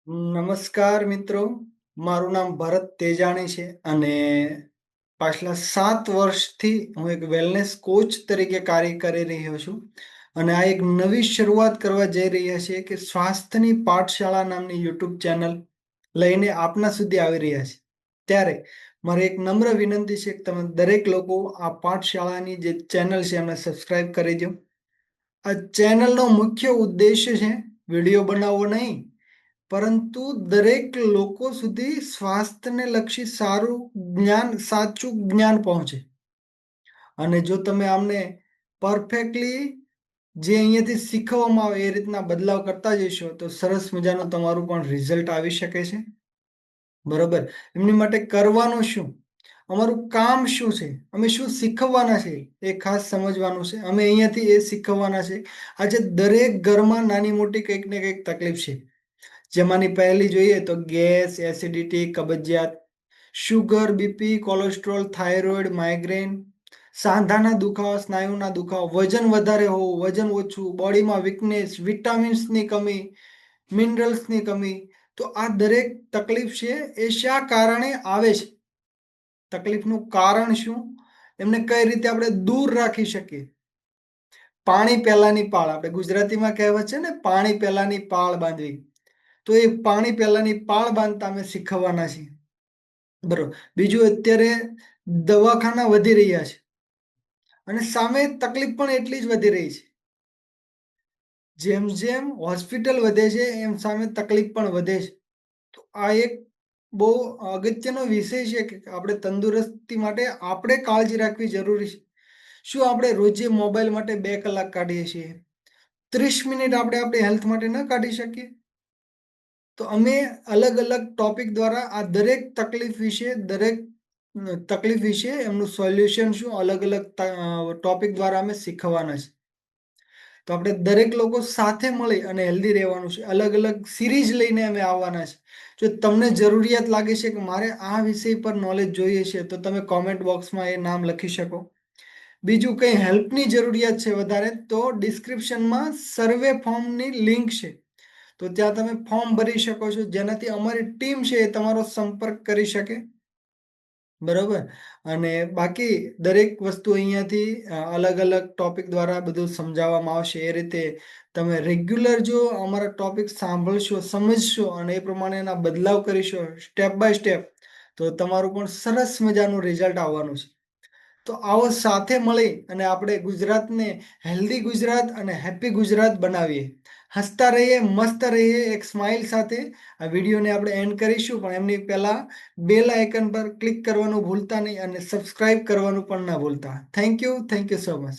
નમસ્કાર મિત્રો, મારું નામ ભરત તેજાણી છે અને પાછલા 7 વર્ષથી હું એક વેલનેસ કોચ તરીકે કાર્ય કરી રહ્યો છું. અને આ એક નવી શરૂઆત કરવા જઈ રહ્યા છીએ કે સ્વાસ્થ્યની પાઠશાળા નામની યુટ્યુબ ચેનલ લઈને આપના સુધી આવી રહ્યા છે. ત્યારે મારી એક નમ્ર વિનંતી છે કે તમે દરેક લોકો આ પાઠશાળાની જે ચેનલ છે એમને સબસ્ક્રાઇબ કરી દો. આ ચેનલનો મુખ્ય ઉદ્દેશ્ય છે વિડીયો બનાવવો નહીં, પરંતુ દરેક લોકો સુધી સ્વાસ્થ્યને લક્ષી સારું જ્ઞાન, સાચું જ્ઞાન પહોંચે. અને જો તમે આમને પરફેક્ટલી જે અહીંયાથી શીખવવામાં આવે એ રીતના બદલાવ કરતા જશો તો સરસ મજાનું તમારું પણ રિઝલ્ટ આવી શકે છે. બરોબર. એમની માટે કરવાનું શું, અમારું કામ શું છે, અમે શું શીખવવાના છે એ ખાસ સમજવાનું છે. અમે અહીંયાથી એ શીખવવાના છે. આજે દરેક ઘરમાં નાની મોટી કંઈક ને કંઈક તકલીફ છે. જેમાંની પહેલી જોઈએ તો ગેસ, એસિડિટી, કબજિયાત, sugar, BP, cholesterol, thyroid, migraine, સાંધાના દુખાવા, સ્નાયુના દુખાવા, વજન વધારે હોવું, વજન ઓછું, બોડીમાં વીકનેસ, વિટામિન્સની કમી, મિનરલ્સની કમી. તો આ દરેક તકલીફ છે એ શા કારણે આવે છે, તકલીફનું કારણ શું, એમને કઈ રીતે આપણે દૂર રાખી શકીએ. પાણી પહેલાની પાળ, આપણે ગુજરાતીમાં કહેવત છે ને, પાણી પહેલાની પાળ બાંધવી. તો એ પાણી પહેલાની પાળ બાંધતા અમે શીખવવાના છીએ. બરોબર. બીજું, અત્યારે દવાખાના વધી રહ્યા છે અને સામે તકલીફ પણ એટલી જ વધી રહી છે. જેમ જેમ હોસ્પિટલ વધે છે એમ સામે તકલીફ પણ વધે છે. તો આ એક બહુ અગત્યનો વિષય છે કે આપણે તંદુરસ્તી માટે આપણે કાળજી રાખવી જરૂરી છે. શું આપણે રોજે મોબાઈલ માટે 2 કલાક કાઢીએ છીએ? 30 મિનિટ આપણે આપણી હેલ્થ માટે ન કાઢી શકીએ? તો અમે અલગ અલગ ટોપિક દ્વારા આ દરેક તકલીફ વિશે એમનું સોલ્યુશન શું, અલગ અલગ ટોપિક દ્વારા અમે શીખવવાના છે. તો આપણે દરેક લોકો સાથે મળી અને હેલ્ધી રહેવાનું છે. અલગ અલગ સિરીઝ લઈને અમે આવવાના છે. જો તમને જરૂરિયાત લાગે છે કે મારે આ વિષય પર નોલેજ જોઈએ છે તો તમે કોમેન્ટ બોક્સમાં એ નામ લખી શકો. બીજું કંઈ હેલ્પની જરૂરિયાત છે વધારે તો ડિસ્ક્રિપ્શનમાં સર્વે ફોર્મની લિંક છે. તો ત્યાં તમે ફોર્મ ભરી શકો છો, જેનાથી અમારી ટીમ છે એ તમારો સંપર્ક કરી શકે. બરોબર. અને બાકી દરેક વસ્તુ અહીંયાથી અલગ અલગ ટોપિક દ્વારા બધું સમજાવવામાં આવશે. એ રીતે તમે રેગ્યુલર જો અમારા ટોપિક સાંભળશો, સમજશો અને એ પ્રમાણેના બદલાવ કરીશો સ્ટેપ બાય સ્ટેપ, તો તમારું પણ સરસ મજાનું રિઝલ્ટ આવવાનું છે. તો આવો સાથે મળી અને આપણે ગુજરાતને હેલ્ધી ગુજરાત અને હેપી ગુજરાત બનાવીએ. હસતા રહીએ, મસ્ત રહીએ. એક સ્માઇલ સાથે આ વિડીયોને આપણે એન્ડ કરીશું, પણ એમની પહેલા બેલ આઇકન પર ક્લિક કરવાનું ભૂલતા નહીં અને સબસ્ક્રાઇબ કરવાનું પણ ના ભૂલતા. Thank you so much.